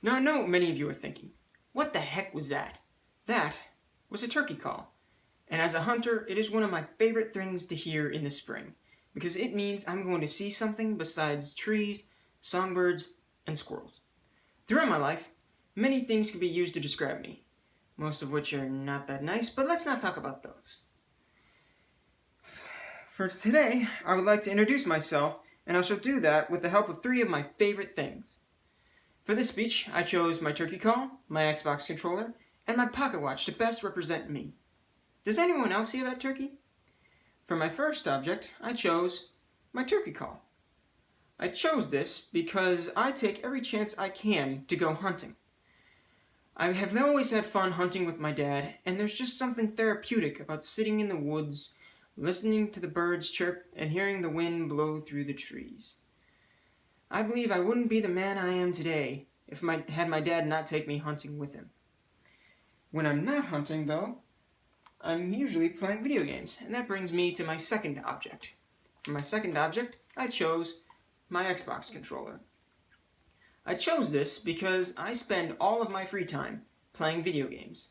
Now I know what many of you are thinking. What the heck was that? That was a turkey call. And as a hunter, it is one of my favorite things to hear in the spring, because it means I'm going to see something besides trees, songbirds, and squirrels. Throughout my life, many things can be used to describe me, most of which are not that nice, but let's not talk about those. For today, I would like to introduce myself, and I shall do that with the help of 3 of my favorite things. For this speech, I chose my turkey call, my Xbox controller, and my pocket watch to best represent me. Does anyone else hear that turkey? For my first object, I chose my turkey call. I chose this because I take every chance I can to go hunting. I have always had fun hunting with my dad, and there's just something therapeutic about sitting in the woods, listening to the birds chirp and hearing the wind blow through the trees. I believe I wouldn't be the man I am today if had my dad not take me hunting with him. When I'm not hunting, though, I'm usually playing video games, and that brings me to my second object. For my second object, I chose my Xbox controller. I chose this because I spend all of my free time playing video games.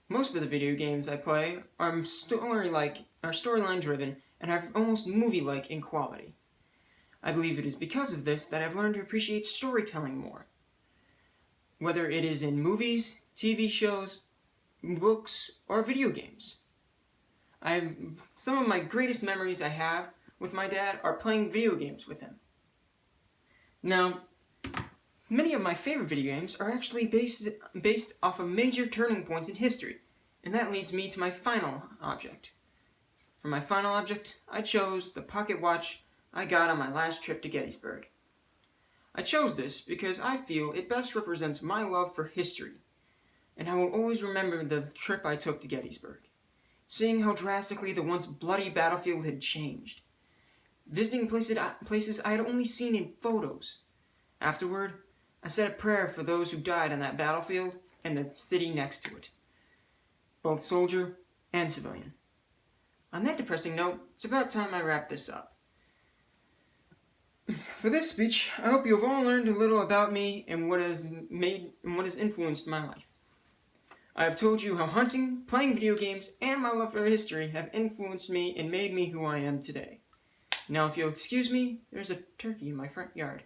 Most of the video games I play are storyline driven and are almost movie-like in quality. I believe it is because of this that I've learned to appreciate storytelling more. Whether it is in movies, TV shows, books, or video games. Some of my greatest memories I have with my dad are playing video games with him. Now, many of my favorite video games are actually based off of major turning points in history, and that leads me to my final object. For my final object, I chose the pocket watch I got on my last trip to Gettysburg. I chose this because I feel it best represents my love for history, and I will always remember the trip I took to Gettysburg, seeing how drastically the once bloody battlefield had changed, visiting places I had only seen in photos. Afterward, I said a prayer for those who died on that battlefield and the city next to it, both soldier and civilian. On that depressing note, it's about time I wrap this up. For this speech, I hope you have all learned a little about me and what has influenced my life. I have told you how hunting, playing video games, and my love for history have influenced me and made me who I am today. Now, if you'll excuse me, there's a turkey in my front yard.